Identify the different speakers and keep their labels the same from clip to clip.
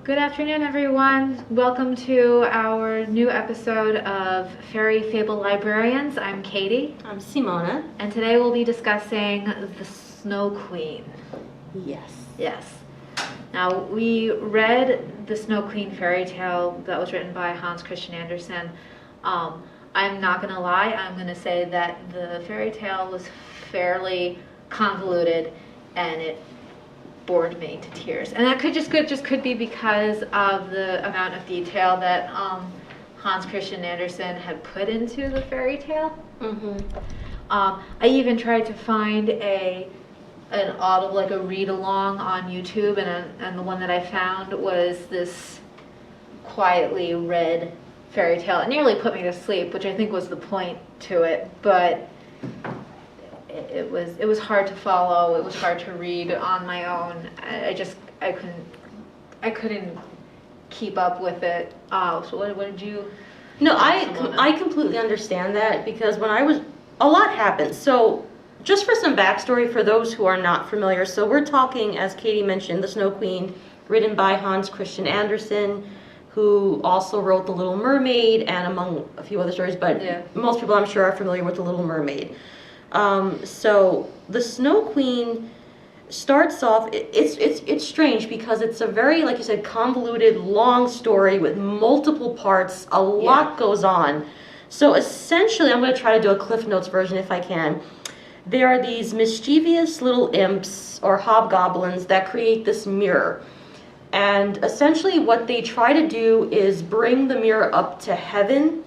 Speaker 1: Good afternoon, everyone. Welcome to our new episode of Faerie, Fable, Librarians. I'm Katie.
Speaker 2: I'm Simona.
Speaker 1: And today we'll be discussing the Snow Queen.
Speaker 2: Yes.
Speaker 1: Yes. Now, we read the Snow Queen fairy tale that was written by Hans Christian Andersen. I'm not going to lie, I'm going to say that the fairy tale was fairly convoluted and it bored me to tears, and that could be because of the amount of detail that Hans Christian Andersen had put into the fairy tale.
Speaker 2: Mm-hmm.
Speaker 1: I even tried to find an audible, like a read along on YouTube, and the one that I found was this quietly read fairy tale. It nearly put me to sleep, which I think was the point to it, but it was hard to follow. It was hard to read on my own. I couldn't keep up with it. So what did you?
Speaker 2: No, I completely understand that, because a lot happened. So just for some backstory for those who are not familiar, so we're talking, as Katie mentioned, The Snow Queen, written by Hans Christian Andersen, who also wrote The Little Mermaid and among a few other stories, but yeah. Most people I'm sure are familiar with The Little Mermaid. So the Snow Queen starts off, it's strange because it's a very, like you said, convoluted, long story with multiple parts. A lot goes on. So essentially, I'm going to try to do a Cliff Notes version if I can. There are these mischievous little imps or hobgoblins that create this mirror. And essentially what they try to do is bring the mirror up to heaven.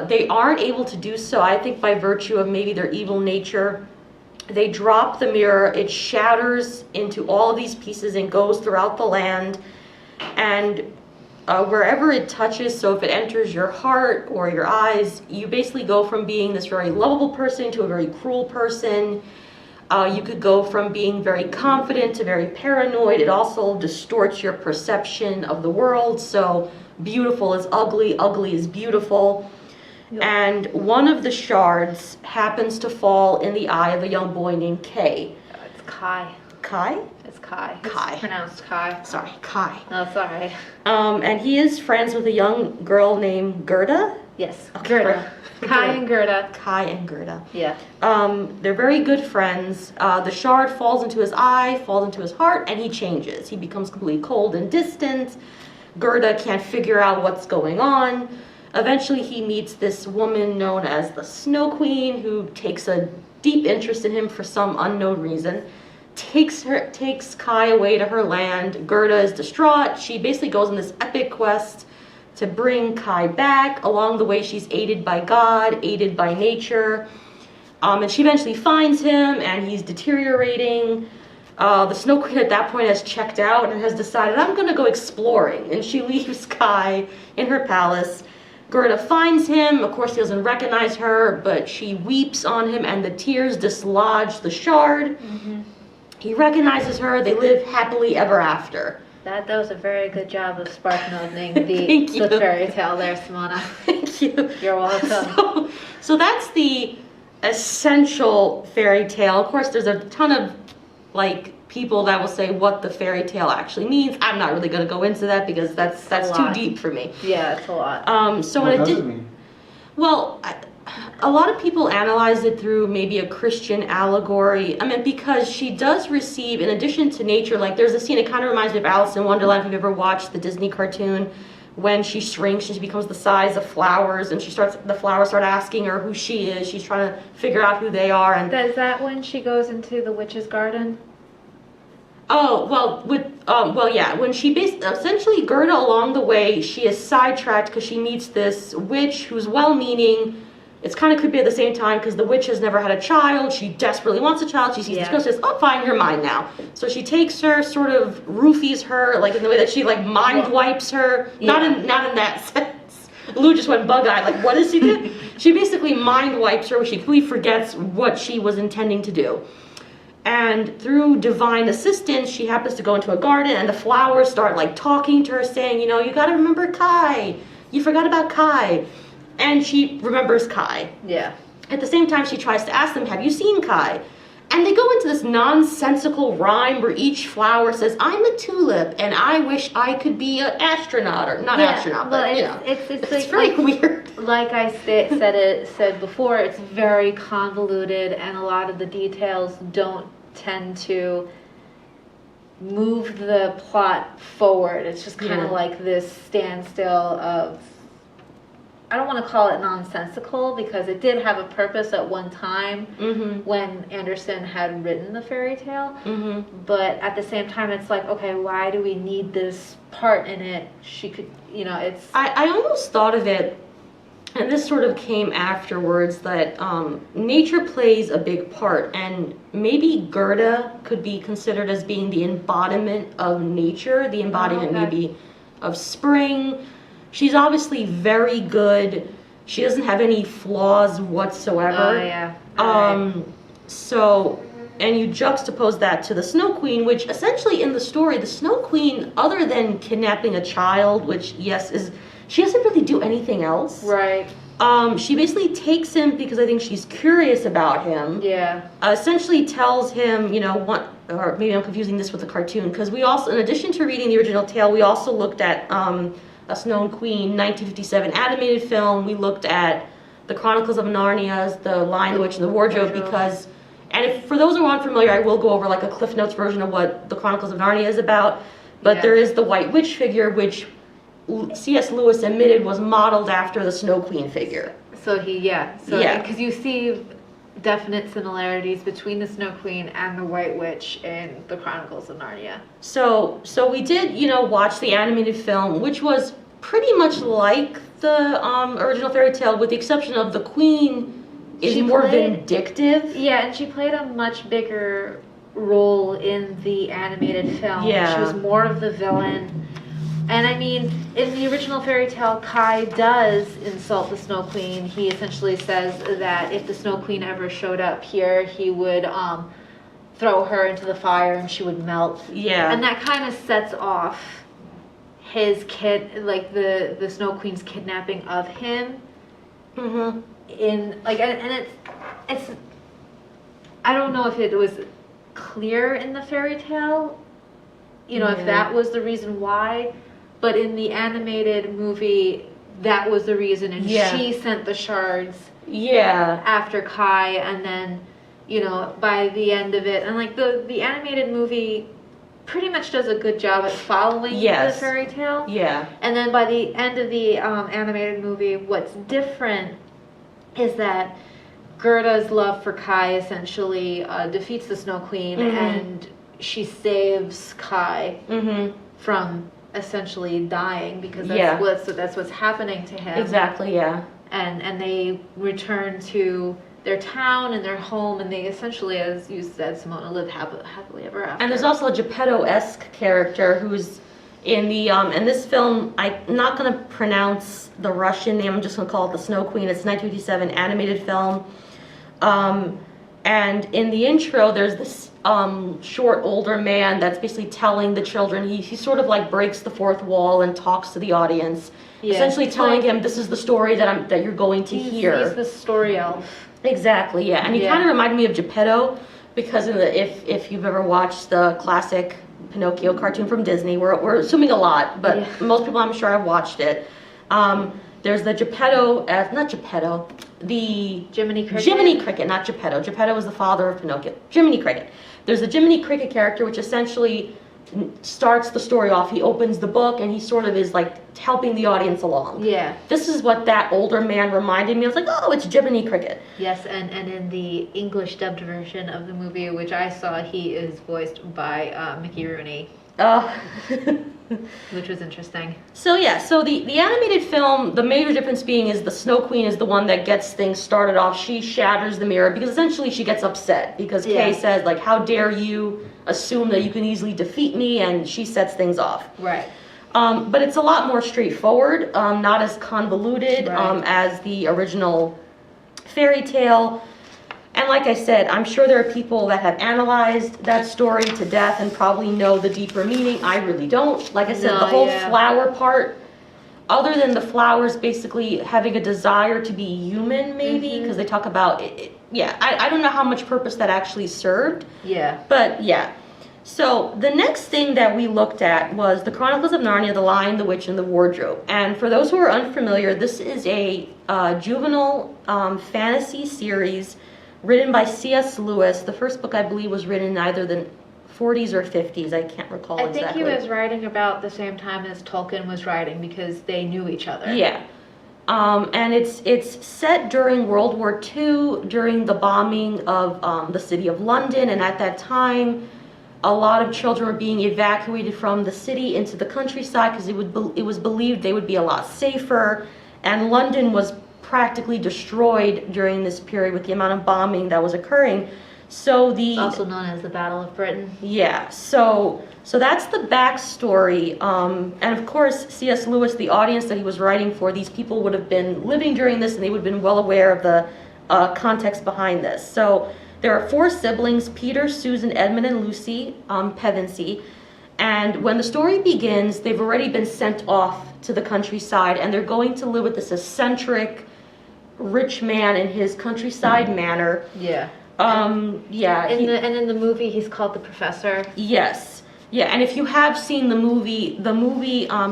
Speaker 2: They aren't able to do so, I think, by virtue of maybe their evil nature. They drop the mirror, it shatters into all of these pieces and goes throughout the land. And wherever it touches, so if it enters your heart or your eyes, you basically go from being this very lovable person to a very cruel person. You could go from being very confident to very paranoid. It also distorts your perception of the world. So beautiful is ugly, ugly is beautiful. Yep. And one of the shards happens to fall in the eye of a young boy named Kay.
Speaker 1: It's Kai.
Speaker 2: Kai?
Speaker 1: It's Kai.
Speaker 2: Kai.
Speaker 1: It's pronounced Kai.
Speaker 2: Sorry, Kai.
Speaker 1: No, it's all right.
Speaker 2: And he is friends with a young girl named Gerda.
Speaker 1: Yes,
Speaker 2: okay.
Speaker 1: Gerda. Kai and Gerda.
Speaker 2: Kai and Gerda.
Speaker 1: Yeah.
Speaker 2: They're very good friends. The shard falls into his eye, falls into his heart, and he changes. He becomes completely cold and distant. Gerda can't figure out what's going on. Eventually he meets this woman known as the Snow Queen, who takes a deep interest in him for some unknown reason. Takes Kai away to her land. Gerda is distraught. She basically goes on this epic quest to bring Kai back. Along the way, she's aided by God, aided by nature. And she eventually finds him, and he's deteriorating. The Snow Queen at that point has checked out and has decided, I'm going to go exploring. And she leaves Kai in her palace. Gerda finds him. Of course, he doesn't recognize her, but she weeps on him, and the tears dislodge the shard. Mm-hmm. He recognizes her. They live happily ever after.
Speaker 1: That was a very good job of sparking opening the fairy tale there, Simona.
Speaker 2: Thank you.
Speaker 1: You're welcome.
Speaker 2: So that's the essential fairy tale. Of course, there's a ton of people that will say what the fairy tale actually means. I'm not really going to go into that because that's too deep for me.
Speaker 1: Yeah, it's a lot.
Speaker 2: So what does it mean? Well, a lot of people analyze it through maybe a Christian allegory. I mean, because she does receive, in addition to nature, there's a scene, it kind of reminds me of Alice in Wonderland, if you've ever watched the Disney cartoon, when she shrinks and she becomes the size of flowers, and the flowers start asking her who she is. She's trying to figure out who they are. And
Speaker 1: is that when she goes into the witch's garden?
Speaker 2: Oh, well, yeah, when she essentially Gerda along the way, she is sidetracked because she meets this witch who's well-meaning. It's kind of creepy at the same time because the witch has never had a child. She desperately wants a child. She sees this girl, says, oh, fine, you're mine now. So she takes her, sort of roofies her, in the way that she, mind wipes her. Yeah. Not in that sense. Lou just went bug-eyed, what does she do? She basically mind wipes her. She completely forgets what she was intending to do. And through divine assistance, she happens to go into a garden, and the flowers start talking to her, saying, you got to remember Kai. You forgot about Kai. And she remembers Kai.
Speaker 1: Yeah.
Speaker 2: At the same time, she tries to ask them, have you seen Kai? And they go into this nonsensical rhyme where each flower says, I'm a tulip, and I wish I could be an astronaut, or not astronaut, but, it's very weird.
Speaker 1: Like I said before, it's very convoluted, and a lot of the details don't tend to move the plot forward. It's just kind of like this standstill of, I don't want to call it nonsensical, because it did have a purpose at one time when Anderson had written the fairy tale. But at the same time, it's like, okay, why do we need this part in it? She could, it's...
Speaker 2: I almost thought of it, and this sort of came afterwards, that nature plays a big part, and maybe Gerda could be considered as being the embodiment of nature, the embodiment maybe of spring. She's obviously very good. She doesn't have any flaws whatsoever.
Speaker 1: Oh, yeah.
Speaker 2: So, and you juxtapose that to the Snow Queen, which essentially in the story, the Snow Queen, other than kidnapping a child, which, yes, she doesn't really do anything else.
Speaker 1: Right.
Speaker 2: She basically takes him because I think she's curious about him.
Speaker 1: Yeah.
Speaker 2: Essentially tells him, or maybe I'm confusing this with the cartoon, because we also, in addition to reading the original tale, we also looked at a Snow Queen 1957 animated film. We looked at the Chronicles of Narnia, the Lion, the Witch, and the Wardrobe, because, and if, for those who aren't familiar, I will go over like a Cliff Notes version of what the Chronicles of Narnia is about, but there is the White Witch figure, which C.S. Lewis admitted was modeled after the Snow Queen figure.
Speaker 1: Because you see definite similarities between the Snow Queen and the White Witch in the Chronicles of Narnia.
Speaker 2: So we did, watch the animated film, which was pretty much like the original fairy tale, with the exception of the Queen is more vindictive.
Speaker 1: Yeah, and she played a much bigger role in the animated film.
Speaker 2: Yeah.
Speaker 1: She was more of the villain. And I mean, in the original fairy tale, Kai does insult the Snow Queen. He essentially says that if the Snow Queen ever showed up here, he would throw her into the fire and she would melt.
Speaker 2: Yeah.
Speaker 1: And that kind of sets off his the Snow Queen's kidnapping of him. And it's I don't know if it was clear in the fairy tale, if that was the reason why. But in the animated movie, that was the reason, and she sent the shards after Kai, and then, by the end of it, and like the animated movie pretty much does a good job at following the fairy tale.
Speaker 2: Yeah.
Speaker 1: And then by the end of the animated movie, what's different is that Gerda's love for Kai essentially defeats the Snow Queen, and she saves Kai from essentially dying, because that's what's happening to him.
Speaker 2: Exactly, yeah.
Speaker 1: And they return to their town and their home, and they essentially, as you said, Simona, live happily ever after.
Speaker 2: And there's also a Geppetto-esque character who's in the in this film. I'm not going to pronounce the Russian name. I'm just going to call it the Snow Queen. It's a 1957 animated film. And in the intro, there's this short older man that's basically telling the children, he sort of like breaks the fourth wall and talks to the audience, essentially telling him, this is the story that you're going to hear. He's
Speaker 1: the story elf.
Speaker 2: Exactly, yeah. And he kind of reminded me of Geppetto, because if you've ever watched the classic Pinocchio cartoon from Disney, we're assuming a lot, but most people, I'm sure, have watched it. There's the the
Speaker 1: Jiminy Cricket.
Speaker 2: Jiminy Cricket, not Geppetto. Geppetto was the father of Pinocchio. Jiminy Cricket. There's the Jiminy Cricket character, which essentially starts the story off. He opens the book, and he sort of is like helping the audience along.
Speaker 1: Yeah.
Speaker 2: This is what that older man reminded me. I was like, oh, it's Jiminy Cricket.
Speaker 1: Yes, and in the English dubbed version of the movie, which I saw, he is voiced by Mickey Rooney. Which was interesting. So
Speaker 2: the animated film, the major difference being is the Snow Queen is the one that gets things started off. She shatters the mirror, because essentially she gets upset because Kay says, like, how dare you assume that you can easily defeat me, and she sets things off.
Speaker 1: Right.
Speaker 2: But it's a lot more straightforward, not as convoluted as the original fairy tale. And like I said, I'm sure there are people that have analyzed that story to death and probably know the deeper meaning. I really don't. Like I said, the whole flower part, other than the flowers basically having a desire to be human, maybe, because they talk about it, yeah, I don't know how much purpose that actually served.
Speaker 1: Yeah.
Speaker 2: But yeah. So the next thing that we looked at was the Chronicles of Narnia, The Lion, the Witch, and the Wardrobe. And for those who are unfamiliar, this is a juvenile fantasy series written by C.S. Lewis. The first book, I believe, was written in either the 40s or 50s. I can't recall exactly.
Speaker 1: I think he was writing about the same time as Tolkien was writing because they knew each other.
Speaker 2: Yeah. And it's set during World War II, during the bombing of the city of London. And at that time, a lot of children were being evacuated from the city into the countryside because it was believed they would be a lot safer. And London was practically destroyed during this period with the amount of bombing that was occurring. So
Speaker 1: It's also known as the Battle of Britain.
Speaker 2: Yeah, so that's the backstory. And of course, C.S. Lewis, the audience that he was writing for, these people would have been living during this and they would have been well aware of the context behind this. So there are 4 siblings, Peter, Susan, Edmund, and Lucy Pevensey. And when the story begins, they've already been sent off to the countryside and they're going to live with this eccentric rich man in his countryside manor.
Speaker 1: Yeah.
Speaker 2: Yeah.
Speaker 1: And in the movie, he's called the Professor.
Speaker 2: Yes. Yeah, and if you have seen the movie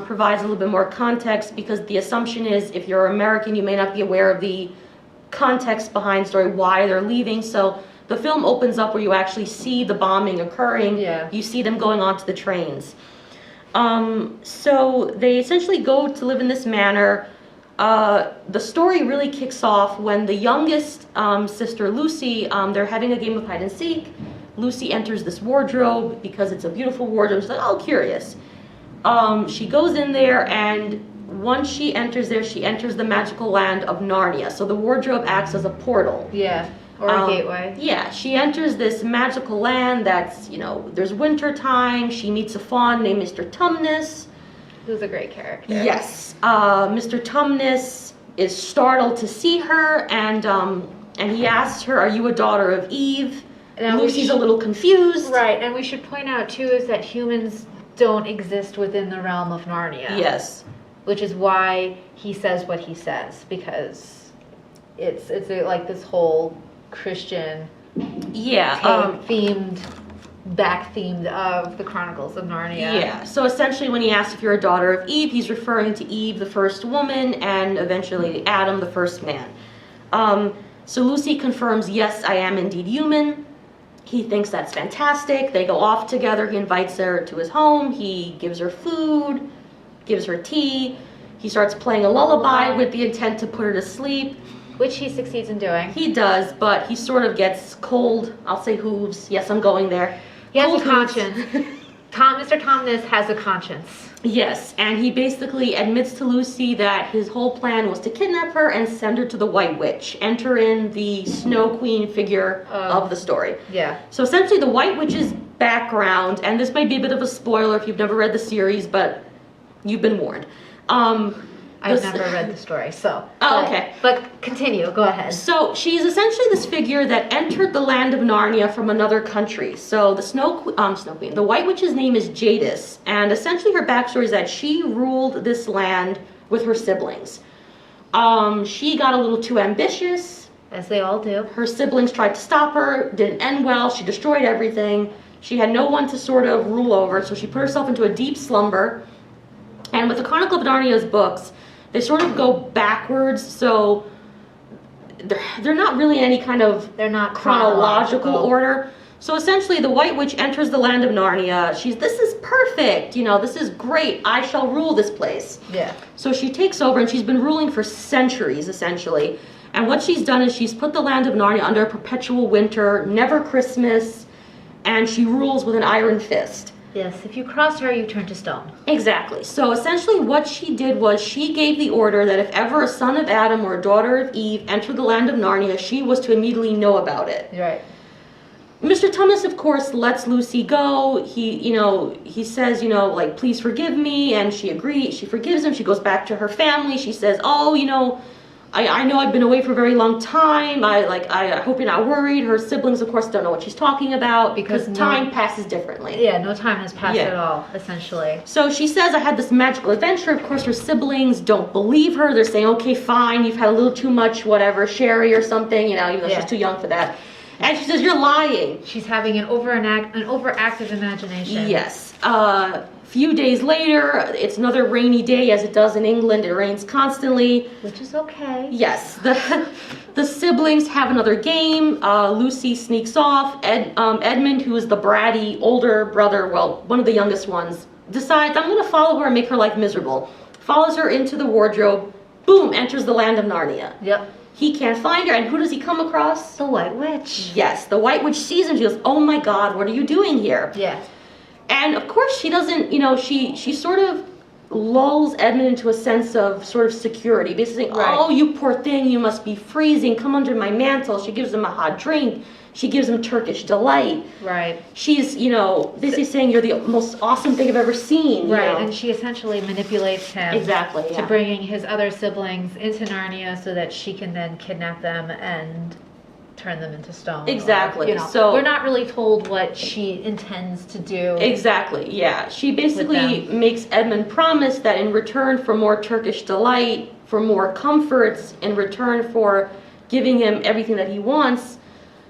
Speaker 2: provides a little bit more context because the assumption is if you're American, you may not be aware of the context behind the story, why they're leaving. So the film opens up where you actually see the bombing occurring.
Speaker 1: Yeah.
Speaker 2: You see them going onto the trains. So they essentially go to live in this manor. The story really kicks off when the youngest sister, Lucy, they're having a game of hide and seek. Lucy enters this wardrobe because it's a beautiful wardrobe. She's like, oh, curious. She goes in there, and once she enters there, she enters the magical land of Narnia. So the wardrobe acts as a portal.
Speaker 1: Yeah, or a gateway.
Speaker 2: Yeah, she enters this magical land that's, there's winter time. She meets a faun named Mr. Tumnus.
Speaker 1: Who's a great character.
Speaker 2: Yes. Mr. Tumnus is startled to see her, and he asks her, are you a daughter of Eve? Now Lucy's a little confused.
Speaker 1: Right, and we should point out, too, is that humans don't exist within the realm of Narnia.
Speaker 2: Yes.
Speaker 1: Which is why he says what he says, because it's like this whole Christian themed of the Chronicles of Narnia.
Speaker 2: Yeah, so essentially when he asks if you're a daughter of Eve, he's referring to Eve, the first woman, and eventually Adam, the first man. So Lucy confirms, yes, I am indeed human. He thinks that's fantastic. They go off together. He invites her to his home. He gives her food, gives her tea. He starts playing a lullaby with the intent to put her to sleep.
Speaker 1: Which he succeeds in doing.
Speaker 2: He does, but he sort of gets cold, I'll say hooves. Yes, I'm going there.
Speaker 1: He has a conscience. Mr. Tumnus has a conscience.
Speaker 2: Yes, and he basically admits to Lucy that his whole plan was to kidnap her and send her to the White Witch. Enter in the Snow Queen figure of the story.
Speaker 1: Yeah.
Speaker 2: So essentially the White Witch's background, and this might be a bit of a spoiler if you've never read the series, but you've been warned.
Speaker 1: I've never read the story, so.
Speaker 2: Oh, okay.
Speaker 1: But continue, go ahead.
Speaker 2: So she's essentially this figure that entered the land of Narnia from another country. So the Snow Queen, the White Witch's name is Jadis, and essentially her backstory is that she ruled this land with her siblings. She got a little too ambitious.
Speaker 1: As they all do.
Speaker 2: Her siblings tried to stop her, didn't end well, she destroyed everything. She had no one to sort of rule over, so she put herself into a deep slumber. And with the Chronicle of Narnia's books, they sort of go backwards, so they're not really any kind of chronological order. So essentially, the White Witch enters the land of Narnia. This is perfect, this is great. I shall rule this place.
Speaker 1: Yeah.
Speaker 2: So she takes over, and she's been ruling for centuries, essentially. And what she's done is she's put the land of Narnia under a perpetual winter, never Christmas, and she rules with an iron fist.
Speaker 1: Yes, if you cross her, you turn to stone.
Speaker 2: Exactly. So essentially what she did was she gave the order that if ever a son of Adam or a daughter of Eve entered the land of Narnia, she was to immediately know about it.
Speaker 1: Right.
Speaker 2: Mr. Tumnus, of course, lets Lucy go. He says, please forgive me, and she agrees. She forgives him. She goes back to her family. She says, I know I've been away for a very long time. I hope you're not worried. Her siblings, of course, don't know what she's talking about because time passes differently.
Speaker 1: Yeah, no time has passed at all, essentially.
Speaker 2: So she says, I had this magical adventure. Of course, her siblings don't believe her. They're saying, okay, fine, you've had a little too much, whatever, sherry or something, even though she's too young for that. And she says, you're lying.
Speaker 1: She's having an overactive imagination.
Speaker 2: Yes. Few days later, it's another rainy day, as it does in England. It rains constantly.
Speaker 1: Which is okay.
Speaker 2: Yes. The siblings have another game. Lucy sneaks off. Edmund, who is the bratty older brother, well, one of the youngest ones, decides, I'm going to follow her and make her life miserable. Follows her into the wardrobe. Boom, enters the land of Narnia.
Speaker 1: Yep.
Speaker 2: He can't find her, and who does he come across?
Speaker 1: The White Witch.
Speaker 2: Yes, the White Witch sees him. She goes, oh my God, what are you doing here?
Speaker 1: Yeah.
Speaker 2: And of course she doesn't, she sort of lulls Edmund into a sense of sort of security. Basically saying, oh, you poor thing, you must be freezing. Come under my mantle. She gives him a hot drink. She gives him Turkish delight.
Speaker 1: Right.
Speaker 2: She's, basically saying you're the most awesome thing I've ever seen.
Speaker 1: Right, and she essentially manipulates him.
Speaker 2: Exactly,
Speaker 1: to bringing his other siblings into Narnia so that she can then kidnap them and turn them into stone.
Speaker 2: Exactly.
Speaker 1: Or, so we're not really told what she intends to do.
Speaker 2: Exactly, yeah. She basically makes Edmund promise that in return for more Turkish delight, for more comforts, in return for giving him everything that he wants,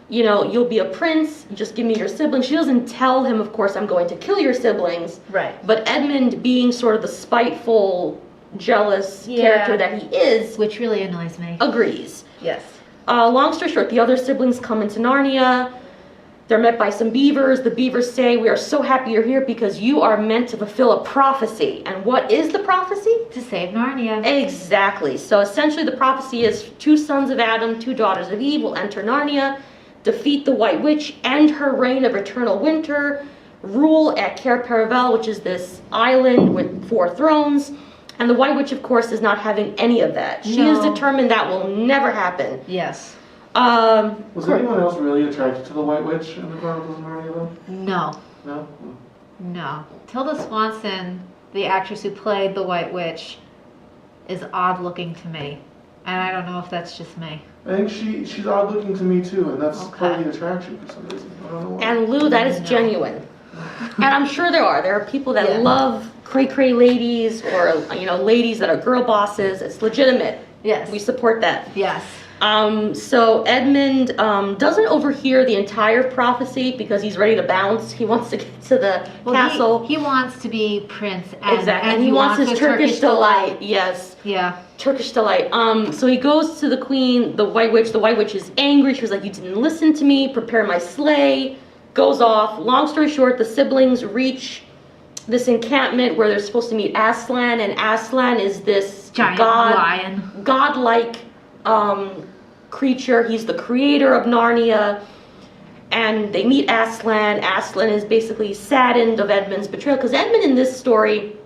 Speaker 2: you'll be a prince, just give me your siblings. She doesn't tell him, of course, I'm going to kill your siblings.
Speaker 1: Right.
Speaker 2: But Edmund, being sort of the spiteful, jealous character that he is,
Speaker 1: which really annoys me,
Speaker 2: agrees.
Speaker 1: Yes.
Speaker 2: Long story short, the other siblings come into Narnia. They're met by some beavers. The beavers say, we are so happy you're here because you are meant to fulfill a prophecy. And what is the prophecy?
Speaker 1: To save Narnia.
Speaker 2: Exactly. So essentially the prophecy is 2 sons of Adam, 2 daughters of Eve will enter Narnia, defeat the White Witch, end her reign of eternal winter, rule at Cair Paravel, which is this island with 4 thrones. And the White Witch, of course, is not having any of that. She is determined that will never happen.
Speaker 1: Yes.
Speaker 3: Was anyone else really attracted to the White Witch in the Chronicles of Narnia, though?
Speaker 1: No.
Speaker 3: No?
Speaker 1: No. Tilda Swanson, the actress who played the White Witch, is odd looking to me. And I don't know if that's just me.
Speaker 3: I think she's odd looking to me, too, and that's part of the attraction for some reason. I don't know why.
Speaker 2: And Lou, that is genuine. And I'm sure there are people that love cray-cray ladies or, ladies that are girl bosses. It's legitimate.
Speaker 1: Yes.
Speaker 2: We support that.
Speaker 1: Yes.
Speaker 2: So Edmund doesn't overhear the entire prophecy because he's ready to bounce. He wants to get to the castle.
Speaker 1: He wants to be prince.
Speaker 2: And he wants his Turkish delight. Yes.
Speaker 1: Yeah.
Speaker 2: Turkish delight. So he goes to the queen, the White Witch. The White Witch is angry. She was like, you didn't listen to me. Prepare my sleigh. Goes off. Long story short, the siblings reach this encampment where they're supposed to meet Aslan, and Aslan is this
Speaker 1: giant lion,
Speaker 2: godlike creature. He's the creator of Narnia, and they meet Aslan. Aslan is basically saddened of Edmund's betrayal because Edmund in this story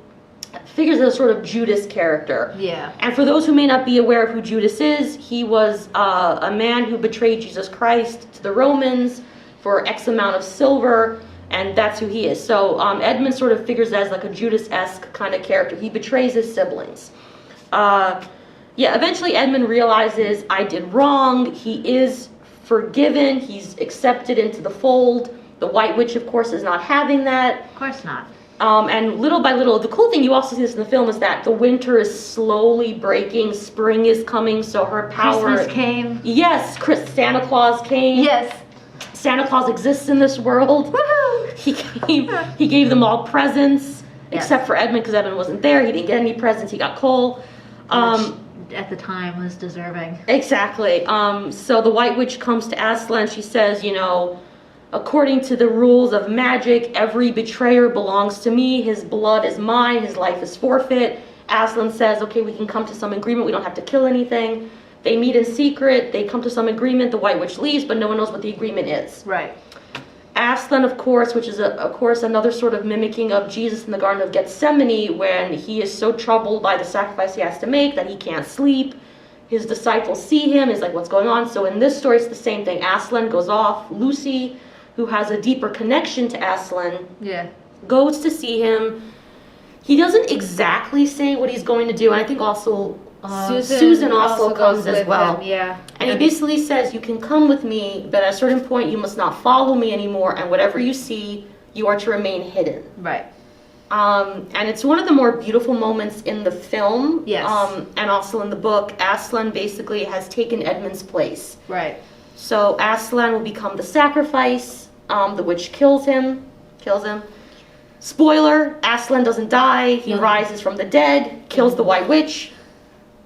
Speaker 2: figures as a sort of Judas character.
Speaker 1: Yeah.
Speaker 2: And for those who may not be aware of who Judas is, he was a man who betrayed Jesus Christ to the Romans for X amount of silver, and that's who he is. So Edmund sort of figures as like a Judas-esque kind of character. He betrays his siblings. Eventually Edmund realizes, I did wrong. He is forgiven. He's accepted into the fold. The White Witch, of course, is not having that.
Speaker 1: Of course not.
Speaker 2: And little by little, the cool thing, you also see this in the film, is that the winter is slowly breaking. Spring is coming, so her power...
Speaker 1: Christmas came.
Speaker 2: Yes, Santa Claus came.
Speaker 1: Yes.
Speaker 2: Santa Claus exists in this world.
Speaker 1: Woohoo!
Speaker 2: He gave them all presents, except for Edmund, because Edmund wasn't there. He didn't get any presents. He got coal.
Speaker 1: Which at the time was deserving.
Speaker 2: Exactly. So the White Witch comes to Aslan. She says, according to the rules of magic, every betrayer belongs to me. His blood is mine. His life is forfeit. Aslan says, okay, we can come to some agreement. We don't have to kill anything. They meet in secret. They come to some agreement. The White Witch leaves, but no one knows what the agreement is.
Speaker 1: Right.
Speaker 2: Aslan, of course, which is, of course, another sort of mimicking of Jesus in the Garden of Gethsemane, when he is so troubled by the sacrifice he has to make that he can't sleep. His disciples see him. He's like, what's going on? So in this story, it's the same thing. Aslan goes off. Lucy, who has a deeper connection to Aslan, goes to see him. He doesn't exactly say what he's going to do. And I think also Susan also comes
Speaker 1: goes
Speaker 2: as
Speaker 1: with
Speaker 2: well.
Speaker 1: him, yeah.
Speaker 2: And he basically says, you can come with me, but at a certain point you must not follow me anymore, and whatever you see, you are to remain hidden.
Speaker 1: Right.
Speaker 2: And it's one of the more beautiful moments in the film.
Speaker 1: Yes.
Speaker 2: And also in the book. Aslan basically has taken Edmund's place.
Speaker 1: Right.
Speaker 2: So Aslan will become the sacrifice. The witch kills him. Spoiler, Aslan doesn't die. He rises from the dead, kills the White Witch.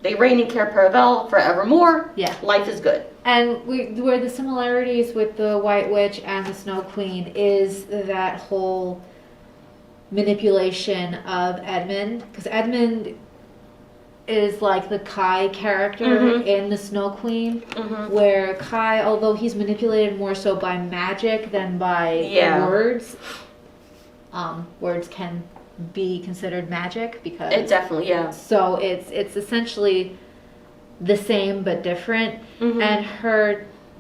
Speaker 2: They reign in Cair Paravel forevermore.
Speaker 1: Yeah.
Speaker 2: Life is good.
Speaker 1: And where the similarities with the White Witch and the Snow Queen is that whole manipulation of Edmund, because Edmund is like the Kai character in the Snow Queen, where Kai, although he's manipulated more so by magic than by words, words can be considered magic because
Speaker 2: It definitely,
Speaker 1: so it's essentially the same but different, and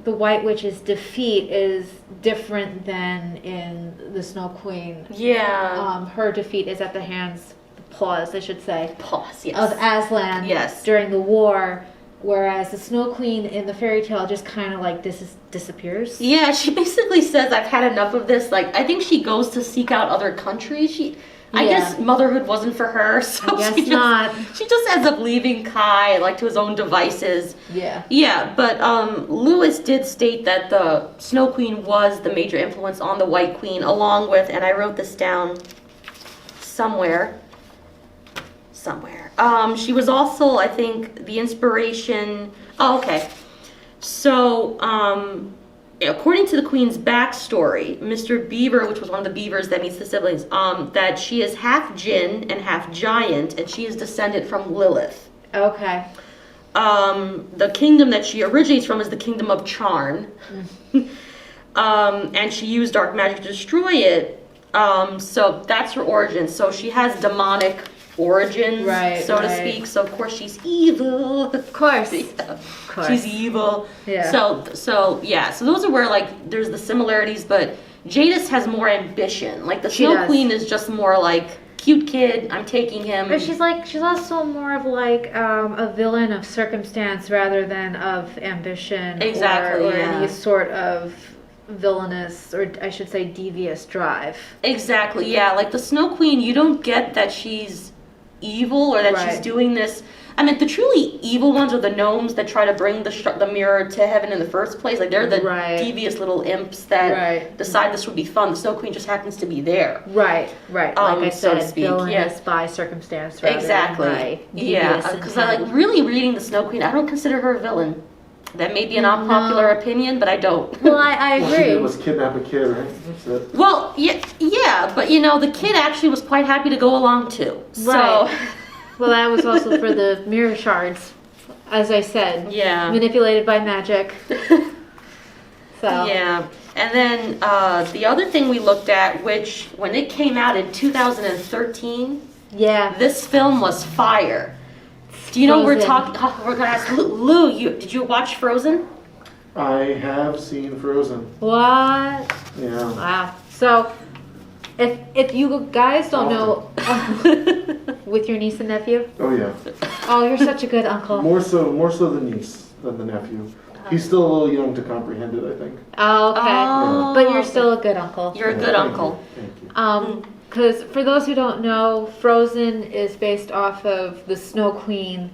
Speaker 1: the White Witch's defeat is different than in the Snow Queen.
Speaker 2: Yeah.
Speaker 1: Her defeat is at the hands, pause, I should say,
Speaker 2: Yes.
Speaker 1: of Aslan during the war, whereas the Snow Queen in the fairy tale just kind of like disappears.
Speaker 2: Yeah, she basically says, I've had enough of this. Like, I think she goes to seek out other countries. I guess motherhood wasn't for her, so she just ends up leaving Kai, like, to his own devices.
Speaker 1: Yeah.
Speaker 2: Yeah, but Lewis did state that the Snow Queen was the major influence on the White Queen, along with, and I wrote this down somewhere. She was also, I think, the inspiration. Oh, okay. So, according to the Queen's backstory, Mr. Beaver, which was one of the beavers that meets the siblings, that she is half Jinn and half giant, and she is descended from Lilith.
Speaker 1: Okay.
Speaker 2: The kingdom that she originates from is the kingdom of Charn. And she used dark magic to destroy it. So that's her origin. So she has demonic origins, so to speak. So of course she's evil.
Speaker 1: Of course.
Speaker 2: Of course. She's evil.
Speaker 1: Yeah.
Speaker 2: So yeah. So those are where like there's the similarities, but Jadis has more ambition. Like the Snow Queen is just more like cute kid. I'm taking him.
Speaker 1: But she's also more of like a villain of circumstance rather than of ambition.
Speaker 2: Exactly.
Speaker 1: Or any sort of villainous, or I should say devious drive.
Speaker 2: Exactly. Yeah. Like the Snow Queen, you don't get that she's evil or that she's doing this. I mean, the truly evil ones are the gnomes that try to bring the mirror to heaven in the first place. Like they're the devious little imps that decide this would be fun. The Snow Queen just happens to be there.
Speaker 1: Right. Like I said,
Speaker 2: so to speak.
Speaker 1: Villainous by circumstance rather than by devious
Speaker 2: because I like really reading the Snow Queen. I don't consider her a villain. That may be an unpopular opinion, but I don't.
Speaker 1: Well, I agree.
Speaker 3: All she did was kidnap a kid, right? That's it.
Speaker 2: Well, yeah, but the kid actually was quite happy to go along too. So.
Speaker 1: Well, that was also for the mirror shards, as I said.
Speaker 2: Yeah.
Speaker 1: Manipulated by magic. So.
Speaker 2: Yeah. And then the other thing we looked at, which when it came out in 2013, this film was fire. Do you know we're talking? We're gonna ask Lou. Did you watch Frozen?
Speaker 3: I have seen Frozen.
Speaker 1: What?
Speaker 3: Yeah.
Speaker 1: Wow. So, if you guys don't know, with your niece and nephew.
Speaker 3: Oh yeah.
Speaker 1: Oh, you're such a good uncle.
Speaker 3: More so the niece than the nephew. He's still a little young to comprehend it, I think.
Speaker 1: Oh, okay.
Speaker 2: Oh.
Speaker 1: But you're still a good uncle.
Speaker 2: You're a good uncle.
Speaker 3: Thank you.
Speaker 1: Because for those who don't know, Frozen is based off of the Snow Queen.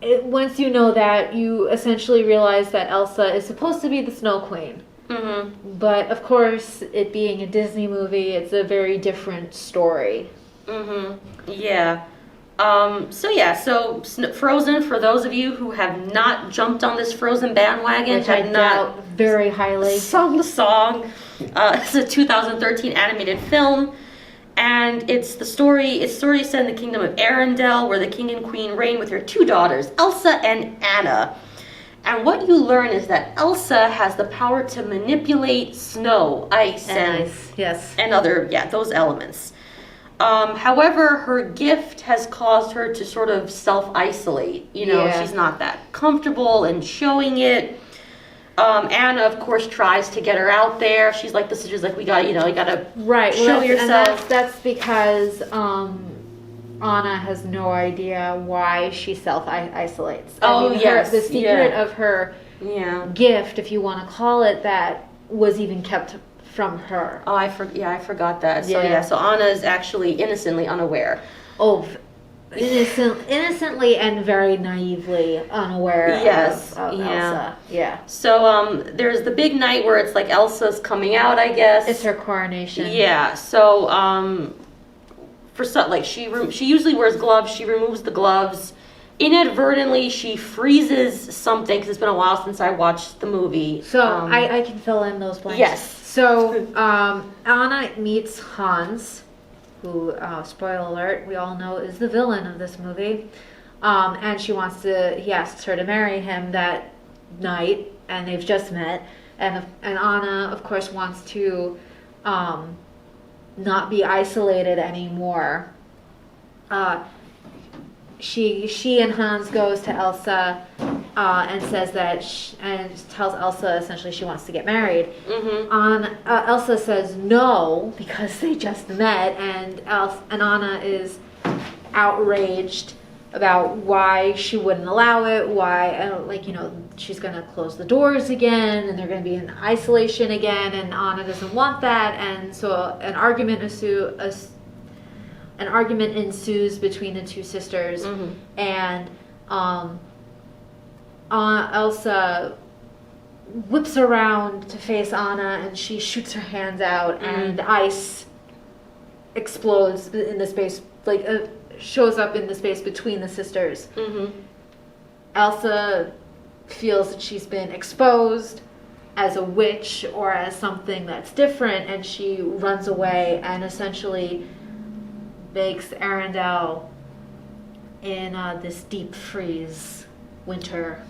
Speaker 1: Once you know that, you essentially realize that Elsa is supposed to be the Snow Queen.
Speaker 2: Mm-hmm.
Speaker 1: But of course, it being a Disney movie, it's a very different story.
Speaker 2: Mm-hmm. Yeah. So Frozen, for those of you who have not jumped on this Frozen bandwagon,
Speaker 1: Which I doubt very highly.
Speaker 2: Sung the song. It's a 2013 animated film, and it's the story set in the kingdom of Arendelle, where the king and queen reign with their two daughters, Elsa and Anna. And what you learn is that Elsa has the power to manipulate snow, ice, and other, those elements. However, her gift has caused her to sort of self-isolate. She's not that comfortable in showing it. Anna, of course, tries to get her out there. She's like, you gotta show yourself.
Speaker 1: And that's because Anna has no idea why she self-isolates.
Speaker 2: Oh, yes,
Speaker 1: The secret
Speaker 2: yeah.
Speaker 1: of her
Speaker 2: Yeah.
Speaker 1: gift, if you want to call it that, was even kept from her.
Speaker 2: Oh, I forgot that. So
Speaker 1: Yeah.
Speaker 2: so Anna is actually innocently unaware.
Speaker 1: Oh, innocently and very naively unaware
Speaker 2: Yes,
Speaker 1: of
Speaker 2: yeah.
Speaker 1: Elsa. Yeah.
Speaker 2: So there's the big night where it's like Elsa's coming out, I guess.
Speaker 1: It's her coronation.
Speaker 2: Yeah. So for some, like she usually wears gloves. She removes the gloves. Inadvertently, she freezes something because it's been a while since I watched the movie.
Speaker 1: So I can fill in those blanks.
Speaker 2: Yes.
Speaker 1: So Anna meets Hans, who, spoiler alert, we all know is the villain of this movie. And he asks her to marry him that night, and they've just met. And Anna, of course, wants to not be isolated anymore. She and Hans goes to Elsa and says that and tells Elsa essentially she wants to get married.
Speaker 2: Mm-hmm.
Speaker 1: Elsa says no because they just met, and Anna is outraged about why she wouldn't allow it. Why, she's gonna close the doors again, and they're gonna be in isolation again, and Anna doesn't want that, and so an argument ensues between the two sisters, and Elsa whips around to face Anna, and she shoots her hands out, and ice explodes in the space, shows up in the space between the sisters. Elsa feels that she's been exposed as a witch or as something that's different, and she runs away and essentially makes Arendelle in this deep freeze winter.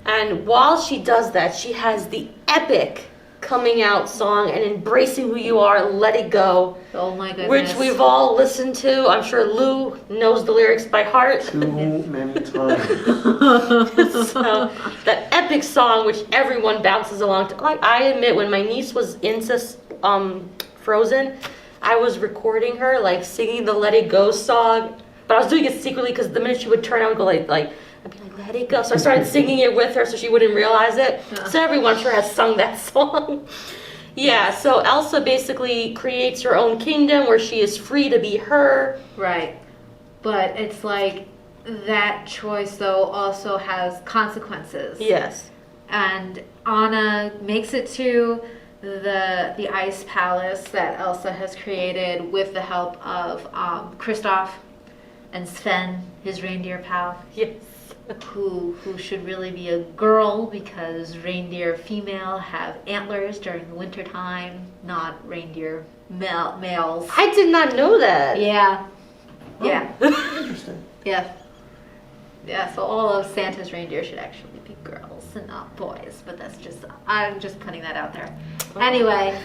Speaker 2: And while she does that, she has the epic coming out song and Embracing Who You Are, Let It Go.
Speaker 1: Oh my goodness.
Speaker 2: Which we've all listened to. I'm sure Lou knows the lyrics by heart.
Speaker 3: Too many times.
Speaker 2: So, that epic song which everyone bounces along to. Like, I admit, when my niece was into Frozen, I was recording her, singing the Let It Go song. But I was doing it secretly because the minute she would turn, I would go I'd be like, let it go. So I started singing it with her so she wouldn't realize it. So everyone sure has sung that song. Yeah, so Elsa basically creates her own kingdom where she is free to be her.
Speaker 1: Right. But it's like that choice, though, also has consequences.
Speaker 2: Yes.
Speaker 1: And Anna makes it to the ice palace that Elsa has created with the help of Kristoff and Sven, his reindeer pal.
Speaker 2: Yes.
Speaker 1: Who should really be a girl because reindeer female have antlers during the winter time, not reindeer males.
Speaker 2: I did not know that.
Speaker 1: Yeah.
Speaker 3: Oh,
Speaker 1: Yeah.
Speaker 3: Interesting.
Speaker 1: Yeah. Yeah, so all of Santa's reindeer should actually be girls and not boys, but I'm just putting that out there. Anyway,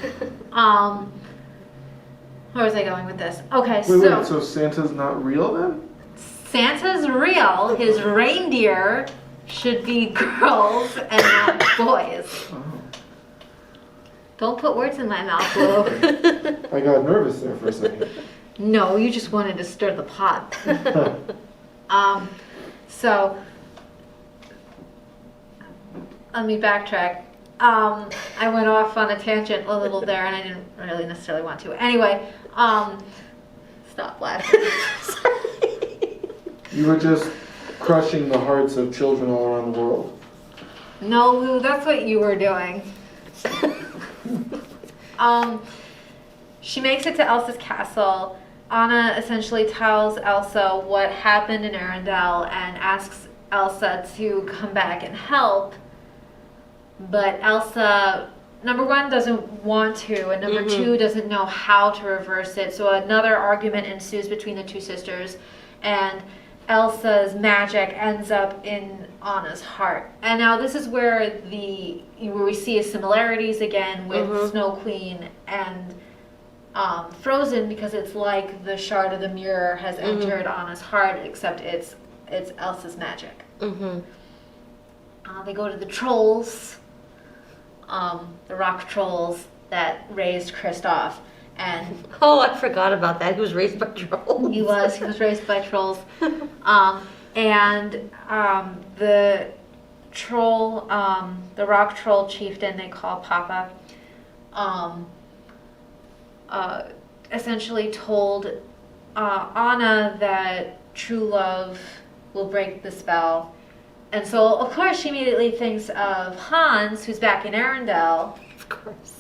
Speaker 1: where was I going with this? Okay,
Speaker 3: Wait, so Santa's not real then?
Speaker 1: Santa's real. His reindeer should be girls and not boys.
Speaker 3: Oh.
Speaker 1: Don't put words in my mouth, Lou.
Speaker 3: I got nervous there for a second.
Speaker 1: No, you just wanted to stir the pot. So, let me backtrack. I went off on a tangent a little there, and I didn't really necessarily want to. Anyway, stop laughing.
Speaker 3: You were just crushing the hearts of children all around the world.
Speaker 1: No, Lou, that's what you were doing. She makes it to Elsa's castle. Anna essentially tells Elsa what happened in Arendelle and asks Elsa to come back and help. But Elsa, number one, doesn't want to, and number two, doesn't know how to reverse it. So another argument ensues between the two sisters, and Elsa's magic ends up in Anna's heart. And now this is where we see similarities again with Snow Queen and Frozen, because it's like the shard of the mirror has entered Anna's heart, except it's Elsa's magic. They go to the trolls, the rock trolls that raised Kristoff, And
Speaker 2: Oh, I forgot about that. He was raised by trolls.
Speaker 1: he was raised by trolls. The troll, the rock troll chieftain they call Papa, essentially told Anna that true love will break the spell. And so, of course, she immediately thinks of Hans, who's back in Arendelle.
Speaker 2: Of course.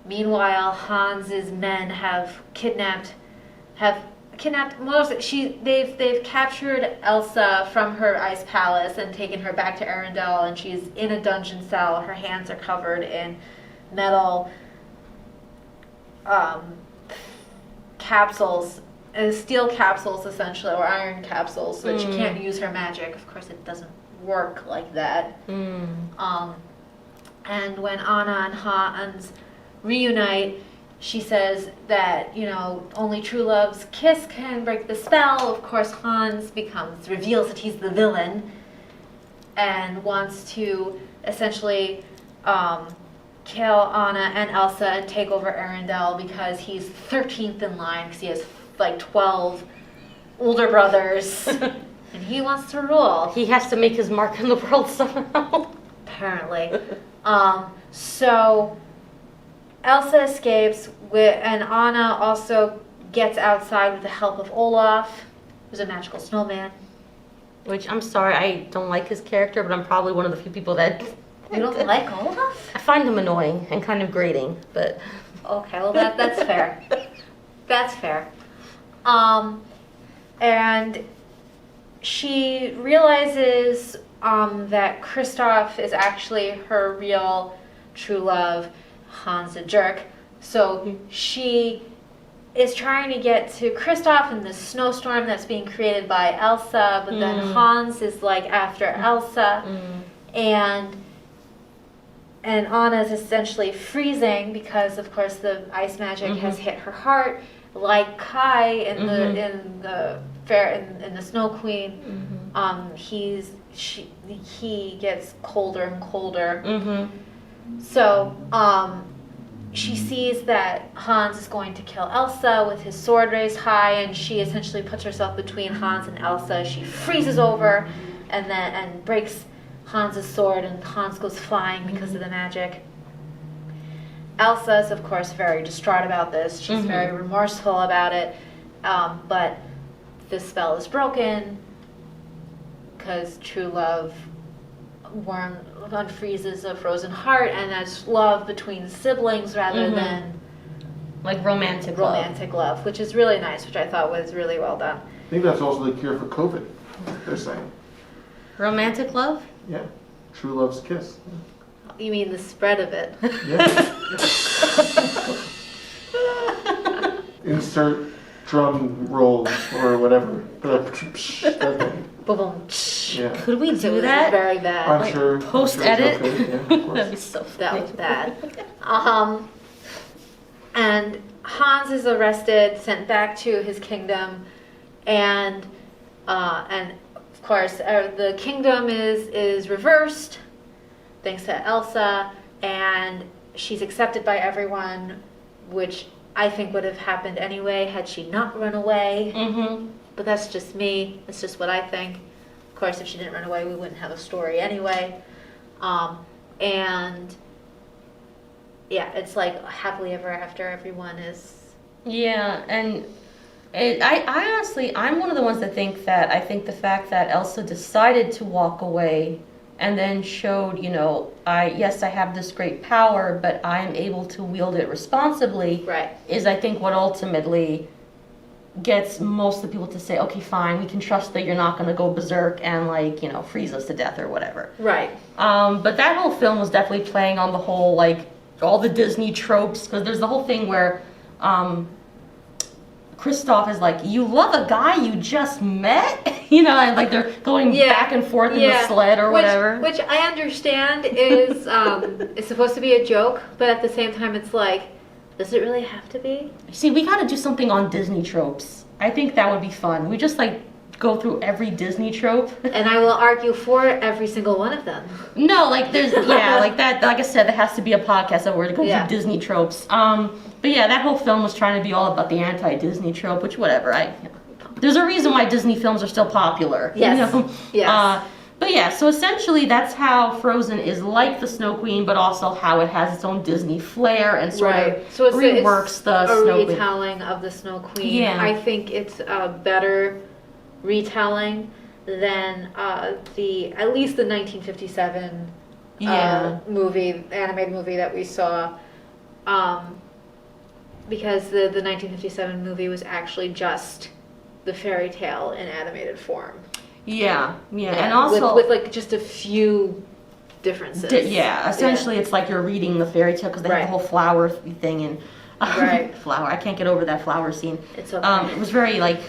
Speaker 1: Meanwhile, Hans's men have kidnapped they've captured Elsa from her ice palace and taken her back to Arendelle, and she's in a dungeon cell. Her hands are covered in metal capsules, steel capsules essentially, or iron capsules, so that she can't use her magic. Of course, it doesn't work like that. And when Anna and Hans reunite, she says that, only true love's kiss can break the spell. Of course, Hans reveals that he's the villain and wants to essentially kill Anna and Elsa and take over Arendelle because he's 13th in line because he has like 12 older brothers and he wants to rule.
Speaker 2: He has to make his mark in the world somehow.
Speaker 1: Apparently. So Elsa escapes, and Anna also gets outside with the help of Olaf, who's a magical snowman.
Speaker 2: Which, I'm sorry, I don't like his character, but I'm probably one of the few people that...
Speaker 1: You don't like Olaf?
Speaker 2: I find him annoying and kind of grating, but...
Speaker 1: Okay, well that's fair. That's fair. And she realizes that Kristoff is actually her real true love. Hans a jerk. So she is trying to get to Kristoff in this snowstorm that's being created by Elsa, but then Hans is like after Elsa, and Anna's essentially freezing because, of course, the ice magic has hit her heart, like Kai in the Snow Queen. He gets colder and colder. So, she sees that Hans is going to kill Elsa with his sword raised high, and she essentially puts herself between Hans and Elsa. She freezes over and breaks Hans's sword, and Hans goes flying because of the magic. Elsa is, of course, very distraught about this. She's very remorseful about it, but this spell is broken because true love unfreezes a frozen heart, and that's love between siblings rather than
Speaker 2: like romantic
Speaker 1: love, which is really nice, which I thought was really well done.
Speaker 3: I think that's also the cure for COVID, they're saying.
Speaker 2: Romantic love?
Speaker 3: Yeah. True love's kiss.
Speaker 1: You mean the spread of it?
Speaker 3: Yeah. Insert drum roll or whatever. That thing.
Speaker 1: Boom.
Speaker 3: Yeah.
Speaker 2: Could we do
Speaker 1: It
Speaker 2: that?
Speaker 1: was very bad.
Speaker 3: I'm sure.
Speaker 2: Post-edit?
Speaker 3: I'm sure it's okay. Yeah, of course.
Speaker 2: That'd be so funny.
Speaker 1: That was bad. And Hans is arrested, sent back to his kingdom, and of course the kingdom is reversed thanks to Elsa, and she's accepted by everyone, which I think would have happened anyway had she not run away. But that's just me. That's just what I think. Of course, if she didn't run away, we wouldn't have a story anyway. And yeah, it's like happily ever after. Everyone is.
Speaker 2: Yeah, and I honestly, I'm one of the ones that think that I think the fact that Elsa decided to walk away and then showed, I have this great power, but I'm able to wield it responsibly.
Speaker 1: Right.
Speaker 2: Is I think what ultimately gets most of the people to say, okay, fine, we can trust that you're not going to go berserk and freeze us to death or whatever.
Speaker 1: Right.
Speaker 2: But that whole film was definitely playing on the whole, all the Disney tropes, because there's the whole thing where Kristoff is like, you love a guy you just met? And they're going back and forth in the sled or whatever.
Speaker 1: Which I understand is supposed to be a joke, but at the same time it's like, does it really have to be?
Speaker 2: See, we got to do something on Disney tropes. I think that would be fun. We just go through every Disney trope.
Speaker 1: And I will argue for every single one of them.
Speaker 2: No, like there's like that. Like I said, there has to be a podcast that we're to go through Disney tropes. But yeah, that whole film was trying to be all about the anti-Disney trope, which whatever. There's a reason why Disney films are still popular.
Speaker 1: Yes.
Speaker 2: You know?
Speaker 1: Yes.
Speaker 2: But yeah, so essentially that's how Frozen is like the Snow Queen, but also how it has its own Disney flair and sort of reworks the Snow Queen.
Speaker 1: A retelling of the Snow Queen.
Speaker 2: Yeah.
Speaker 1: I think it's a better retelling than at least the 1957 animated movie that we saw. Because the 1957 movie was actually just the fairy tale in animated form.
Speaker 2: Yeah, and also
Speaker 1: with like just a few differences.
Speaker 2: Essentially it's like you're reading the fairy tale because they have the whole flower thing and flower. I can't get over that flower scene.
Speaker 1: It's okay.
Speaker 2: It was very like,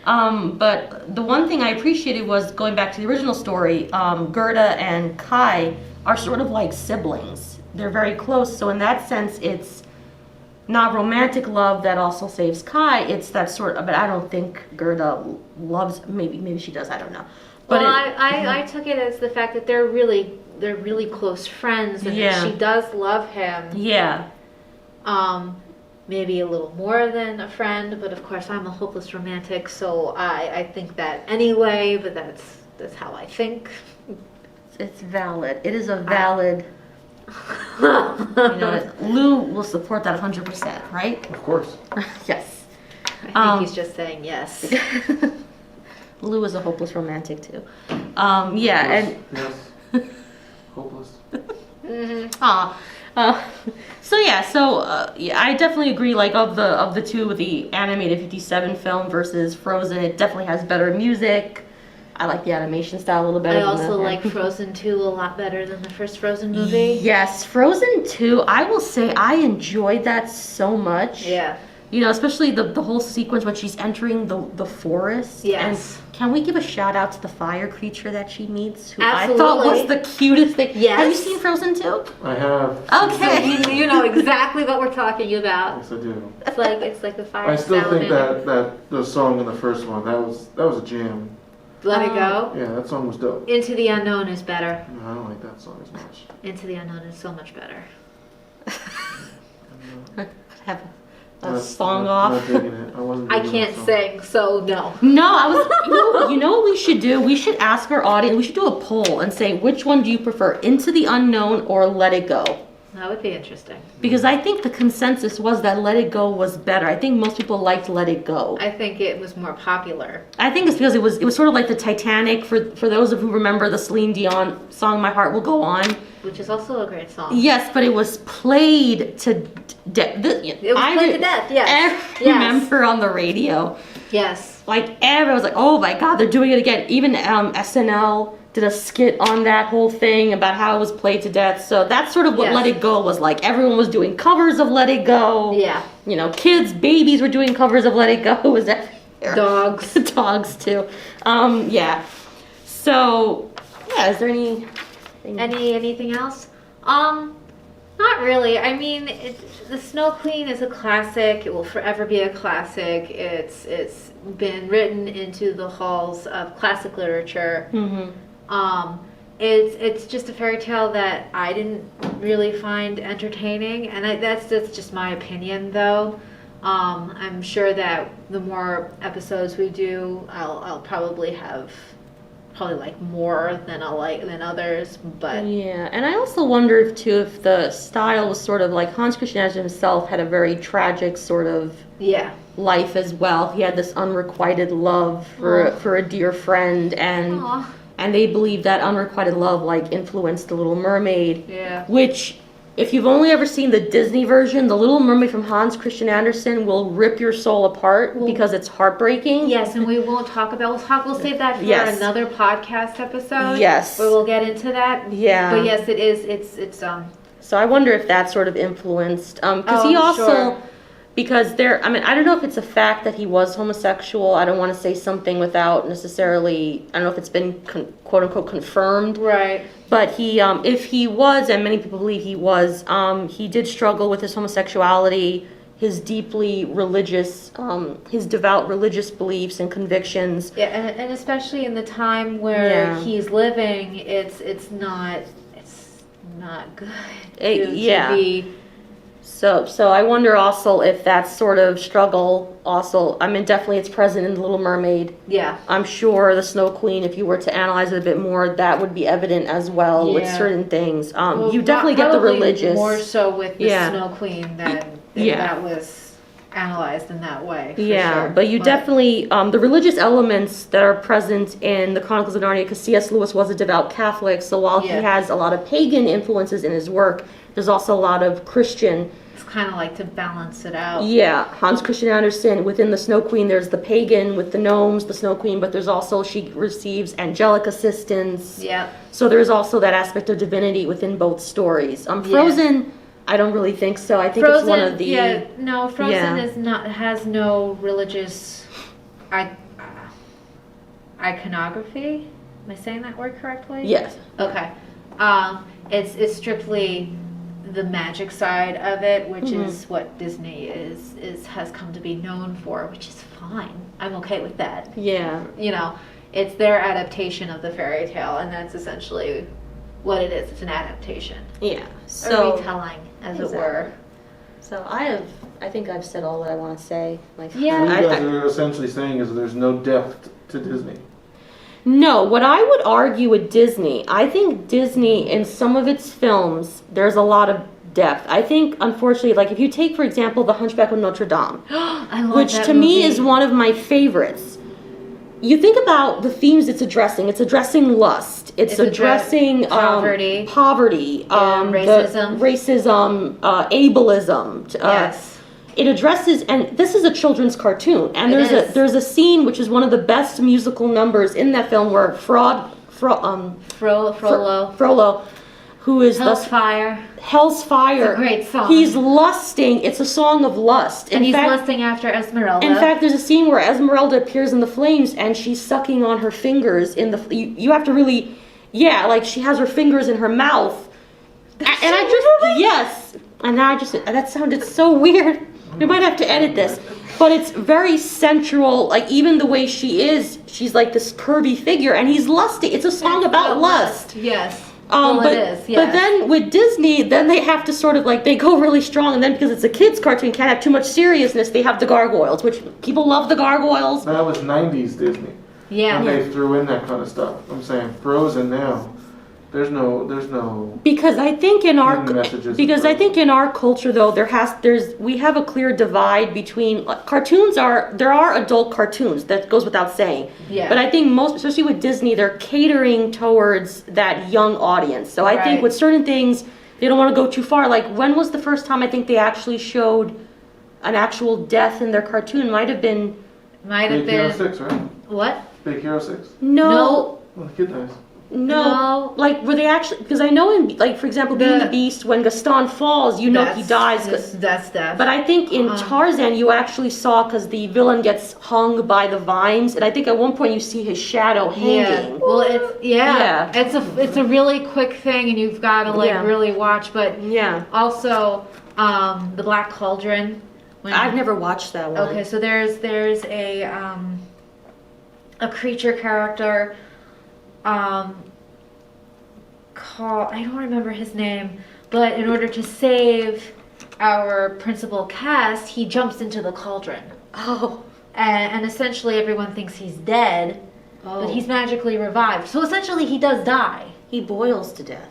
Speaker 2: but the one thing I appreciated was going back to the original story. Gerda and Kai are sort of like siblings. They're very close, so in that sense, it's not romantic love that also saves Kai. It's that sort of, but I don't think Gerda loves. Maybe she does. I don't know. But
Speaker 1: I took it as the fact that they're really close friends, and that she does love him.
Speaker 2: Yeah.
Speaker 1: Maybe a little more than a friend, but of course I'm a hopeless romantic, so I think that anyway. But that's how I think.
Speaker 2: It's valid. It is a valid. Lou will support that 100%, right?
Speaker 3: Of course.
Speaker 2: Yes.
Speaker 1: I think he's just saying yes.
Speaker 2: Lou is a hopeless romantic too. Yes.
Speaker 3: Hopeless.
Speaker 2: I definitely agree. Like of the two, the animated 57 film versus Frozen, it definitely has better music. I like the animation style a little better.
Speaker 1: I also like Frozen 2 a lot better than the first Frozen movie.
Speaker 2: Yes, Frozen 2, I will say I enjoyed that so much.
Speaker 1: Yeah.
Speaker 2: You know, especially the whole sequence when she's entering the forest.
Speaker 1: Yes.
Speaker 2: And can we give a shout out to the fire creature that she meets? Who
Speaker 1: Absolutely.
Speaker 2: I thought was the cutest thing.
Speaker 1: Yes.
Speaker 2: Have you seen Frozen 2?
Speaker 3: I have.
Speaker 2: Okay.
Speaker 1: So you know exactly what we're talking about.
Speaker 3: Yes, I do.
Speaker 1: It's like the fire.
Speaker 3: I still think
Speaker 1: salamander.
Speaker 3: that the song in the first one, that was a jam.
Speaker 1: Let It Go.
Speaker 3: Yeah, that song was dope.
Speaker 1: Into the Unknown is better.
Speaker 3: No, I don't like that song as much.
Speaker 1: Into the Unknown is so much better.
Speaker 2: Have a song off.
Speaker 3: Not digging it.
Speaker 1: I can't sing, so no.
Speaker 2: No, I was. You know what we should do? We should ask our audience. We should do a poll and say which one do you prefer, Into the Unknown or Let It Go?
Speaker 1: That would be interesting.
Speaker 2: Because I think the consensus was that Let It Go was better. I think most people liked Let It Go.
Speaker 1: I think it was more popular.
Speaker 2: I think it's because it was sort of like the Titanic. For those of who remember the Celine Dion song "My Heart Will Go On,"
Speaker 1: which is also a great song.
Speaker 2: Yes, but it was played to death.
Speaker 1: It was played to death. Yes.
Speaker 2: I remember on the radio.
Speaker 1: Yes.
Speaker 2: Like everyone was like, "Oh my God, they're doing it again!" Even SNL did a skit on that whole thing about how it was played to death. So that's sort of what Let It Go was like. Everyone was doing covers of Let It Go.
Speaker 1: Yeah.
Speaker 2: You know, kids, babies were doing covers of Let It Go. It was everywhere.
Speaker 1: Dogs.
Speaker 2: Dogs too. Yeah. So, yeah, is there
Speaker 1: anything else? Not really. I mean, The Snow Queen is a classic. It will forever be a classic. It's been written into the halls of classic literature.
Speaker 2: Mm-hmm.
Speaker 1: It's just a fairy tale that I didn't really find entertaining, and that's just my opinion, though. I'm sure that the more episodes we do, I'll probably like more than than others, but
Speaker 2: yeah. And I also wonder if the style was sort of like Hans Christian Andersen himself had a very tragic sort of life as well. He had this unrequited love for a dear friend, and they believe that unrequited love like influenced The Little Mermaid.
Speaker 1: Yeah.
Speaker 2: Which, if you've only ever seen the Disney version, The Little Mermaid from Hans Christian Andersen will rip your soul apart because it's heartbreaking.
Speaker 1: Yes, and we won't talk about. We'll save that for another podcast episode.
Speaker 2: Yes.
Speaker 1: Where we'll get into that.
Speaker 2: Yeah.
Speaker 1: But yes, it is. It's
Speaker 2: So I wonder if that sort of influenced, because he also, because I don't know if it's a fact that he was homosexual. I don't want to say something without necessarily, I don't know if it's been quote unquote confirmed.
Speaker 1: Right.
Speaker 2: But he, if he was, and many people believe he was, he did struggle with his homosexuality. his deeply religious, his devout religious beliefs and convictions.
Speaker 1: Yeah, and especially in the time where he's living, it's not good to be.
Speaker 2: So I wonder also if that sort of struggle also, I mean, definitely it's present in The Little Mermaid.
Speaker 1: Yeah.
Speaker 2: I'm sure The Snow Queen, if you were to analyze it a bit more, that would be evident as well with certain things.
Speaker 1: Well,
Speaker 2: you definitely get the religious.
Speaker 1: More so with the Snow Queen than that was analyzed in that way. For sure.
Speaker 2: But you definitely, the religious elements that are present in the Chronicles of Narnia, because C.S. Lewis was a devout Catholic, so while he has a lot of pagan influences in his work, there's also a lot of Christian.
Speaker 1: It's kind of like to balance it out.
Speaker 2: Yeah, Hans Christian Andersen, within the Snow Queen, there's the pagan with the gnomes, the Snow Queen, but there's also, she receives angelic assistance.
Speaker 1: Yeah.
Speaker 2: So there's also that aspect of divinity within both stories. Frozen, I don't really think so. I think it's one of the...
Speaker 1: Frozen is not, has no religious iconography. Am I saying that word correctly?
Speaker 2: Yes.
Speaker 1: Okay. It's strictly the magic side of it, which is what Disney has come to be known for, which is fine. I'm okay with that.
Speaker 2: Yeah.
Speaker 1: You know, it's their adaptation of the fairy tale, and that's essentially what it is. It's an adaptation.
Speaker 2: Yeah.
Speaker 1: So a retelling, as it were.
Speaker 2: So I think I've said all that I want to say.
Speaker 3: What you guys are essentially saying is there's no depth to Disney.
Speaker 2: No, what I would argue with Disney, I think Disney, in some of its films, there's a lot of depth. I think, unfortunately, like if you take, for example, The Hunchback of Notre Dame, which to me is one of my favorites. You think about the themes it's addressing. It's addressing lust. It's addressing
Speaker 1: poverty,
Speaker 2: racism, ableism.
Speaker 1: Yes.
Speaker 2: It addresses, and this is a children's cartoon, and there's a scene which is one of the best musical numbers in that film where Frollo, who is
Speaker 1: Hell's Fire.
Speaker 2: Hell's Fire.
Speaker 1: It's a great song.
Speaker 2: He's lusting. It's a song of lust.
Speaker 1: And he's lusting after Esmeralda.
Speaker 2: In fact, there's a scene where Esmeralda appears in the flames, and she's sucking on her fingers in the. You have to really, like she has her fingers in her mouth. That sounded so weird. We might have to edit this. But it's very sensual, like even the way she is, she's like this curvy figure, and he's lusty. It's a song about lust.
Speaker 1: Yes.
Speaker 2: It is, yes. But then with Disney, then they have to sort of like, they go really strong, and then because it's a kid's cartoon, can't have too much seriousness, they have the gargoyles, which people love the gargoyles.
Speaker 3: That was 90s Disney.
Speaker 1: Yeah.
Speaker 3: When they threw in that kind of stuff. I'm saying Frozen now. There's no
Speaker 2: because I think in our culture though we have a clear divide between cartoons there are adult cartoons, that goes without saying.
Speaker 1: Yeah.
Speaker 2: But I think most, especially with Disney, they're catering towards that young audience. So I think with certain things they don't want to go too far. Like when was the first time I think they actually showed an actual death in their cartoon? Might have been
Speaker 3: Big Hero 6, right?
Speaker 1: What?
Speaker 3: Big Hero 6.
Speaker 2: No.
Speaker 3: Well, the kid dies.
Speaker 2: No, like were they actually? Because I know in, like for example, Beauty and the Beast, when Gaston falls, he dies.
Speaker 1: That's death.
Speaker 2: But I think in Tarzan, you actually saw, because the villain gets hung by the vines, and I think at one point you see his shadow hanging.
Speaker 1: Yeah. Well, it's a really quick thing, and you've got to really watch. But also the Black Cauldron.
Speaker 2: I've never watched that one.
Speaker 1: Okay, so there's a creature character. I don't remember his name, but in order to save our principal cast, he jumps into the cauldron.
Speaker 2: Oh.
Speaker 1: And essentially everyone thinks he's dead, but he's magically revived. So essentially he does die.
Speaker 2: He boils to death.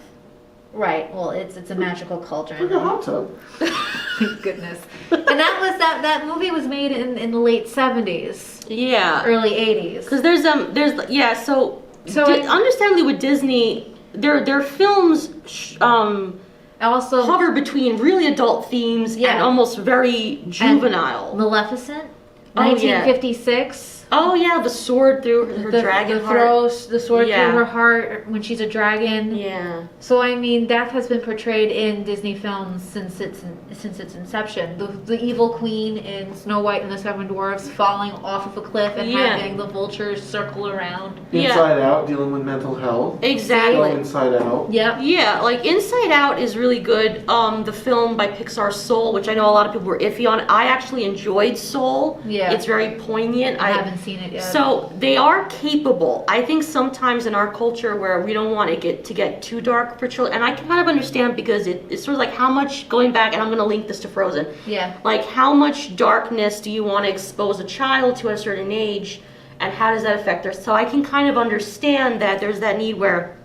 Speaker 1: Right. Well, it's a magical cauldron.
Speaker 3: Look at hot tub.
Speaker 1: Thank goodness. And that movie was made in the late 70s.
Speaker 2: Yeah.
Speaker 1: Early 80s.
Speaker 2: Because So understandably with Disney, their films
Speaker 1: also
Speaker 2: hover between really adult themes and almost very juvenile.
Speaker 1: And Maleficent, 1956.
Speaker 2: Oh yeah, the sword through her dragon heart.
Speaker 1: The sword
Speaker 2: Yeah.
Speaker 1: through her heart when she's a dragon.
Speaker 2: Yeah.
Speaker 1: So I mean, death has been portrayed in Disney films since its inception. The evil queen in Snow White and the Seven Dwarfs falling off of a cliff and having the vultures circle around.
Speaker 3: Inside Out, dealing with mental health.
Speaker 2: Exactly.
Speaker 3: Going Inside Out.
Speaker 1: Yep.
Speaker 2: Yeah, like Inside Out is really good. The film by Pixar, Soul, which I know a lot of people were iffy on. I actually enjoyed Soul.
Speaker 1: Yeah.
Speaker 2: It's very poignant.
Speaker 1: I haven't seen it yet.
Speaker 2: So they are capable. I think sometimes in our culture where we don't want it to get too dark for children, and I can kind of understand because it's sort of like how much, going back, and I'm going to link this to Frozen.
Speaker 1: Yeah.
Speaker 2: Like how much darkness do you want to expose a child to at a certain age, and how does that affect their? So I can kind of understand that there's that need where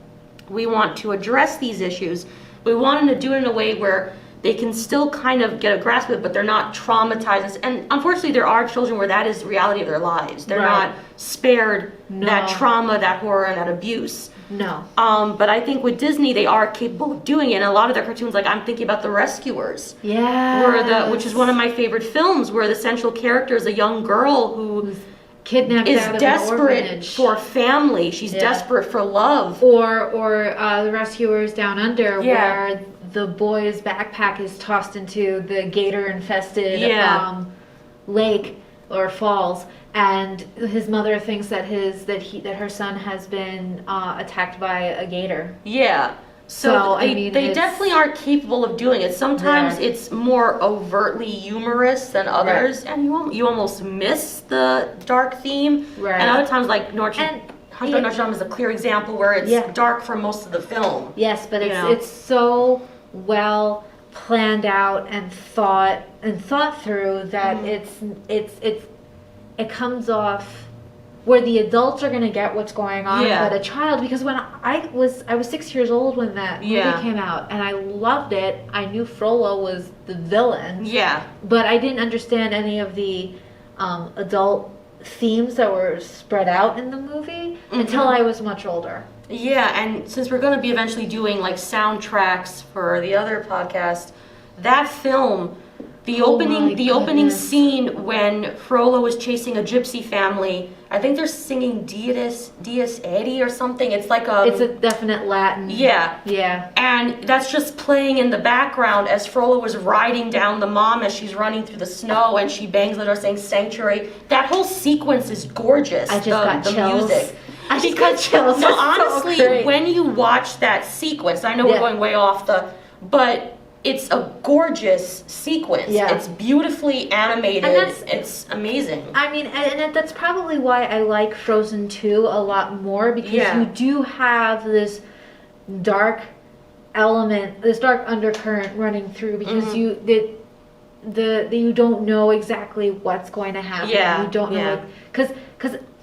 Speaker 2: we want to address these issues. We want them to do it in a way where they can still kind of get a grasp of it, but they're not traumatized. And unfortunately, there are children where that is the reality of their lives. They're not spared that trauma, that horror, and that abuse.
Speaker 1: No.
Speaker 2: But I think with Disney, they are capable of doing it. And a lot of their cartoons, like I'm thinking about The Rescuers.
Speaker 1: Yeah.
Speaker 2: Which is one of my favorite films, where the central character is a young girl who
Speaker 1: kidnapped
Speaker 2: is
Speaker 1: out of
Speaker 2: desperate
Speaker 1: an orphanage.
Speaker 2: for family. She's desperate for love.
Speaker 1: Or The Rescuers Down Under, where the boy's backpack is tossed into the gator-infested lake or falls, and his mother thinks that her son has been attacked by a gator.
Speaker 2: Yeah. So they definitely are capable of doing it. Sometimes it's more overtly humorous than others, and you almost miss the dark theme.
Speaker 1: Right.
Speaker 2: And other times, like Hunter Notre Dame is a clear example where it's dark for most of the film.
Speaker 1: Yes, but it's so well planned out and thought through that it comes off where the adults are going to get what's going on, but a child, because when I was 6 years old when that movie came out, and I loved it. I knew Frollo was the villain. Yeah. But I didn't understand any of the adult themes that were spread out in the movie until I was much older.
Speaker 2: Yeah, and since we're going to be eventually doing like soundtracks for the other podcast, that film, the opening scene when Frollo is chasing a gypsy family, I think they're singing Dies Irae or something. It's like
Speaker 1: it's a definite Latin. Yeah. Yeah.
Speaker 2: And that's just playing in the background as Frollo is riding down the mom as she's running through the snow, and she bangs the door saying sanctuary. That whole sequence is gorgeous.
Speaker 1: I just got chills.
Speaker 2: Music.
Speaker 1: I just got chills.
Speaker 2: No, honestly, when you watch that sequence, I know we're going way off but it's a gorgeous sequence. Yeah. It's beautifully animated. It's amazing.
Speaker 1: I mean, and that's probably why I like Frozen 2 a lot more, because you do have this dark element, this dark undercurrent running through, because you don't know exactly what's going to happen. Yeah. You don't know, because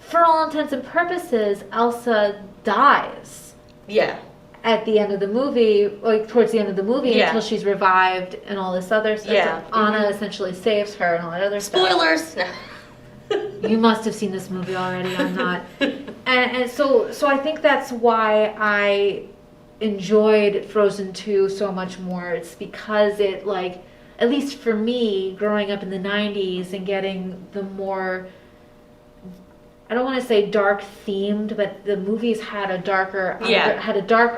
Speaker 1: for all intents and purposes, Elsa dies. Yeah. At the end of the movie, like towards the end of the movie, until she's revived and all this other stuff. Yeah. So Anna essentially saves her and all that other
Speaker 2: Spoilers.
Speaker 1: stuff. Spoilers! You must have seen this movie already. I'm not. And so I think that's why I enjoyed Frozen 2 so much more. It's because it, like, at least for me, growing up in the 90s and getting the more, I don't want to say dark themed, but the movies had a dark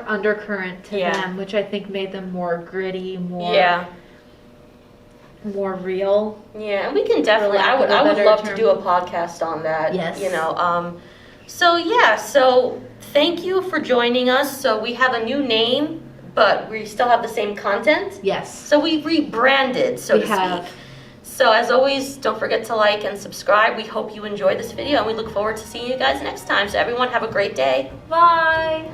Speaker 1: undercurrent to them, which I think made them more gritty, more real.
Speaker 2: Yeah, and we can definitely. I would love to do a podcast on that. Yes. You know. So thank you for joining us. So we have a new name, but we still have the same content. Yes. So we rebranded, so to speak. So as always, don't forget to like and subscribe. We hope you enjoyed this video, and we look forward to seeing you guys next time. So everyone have a great day.
Speaker 1: Bye.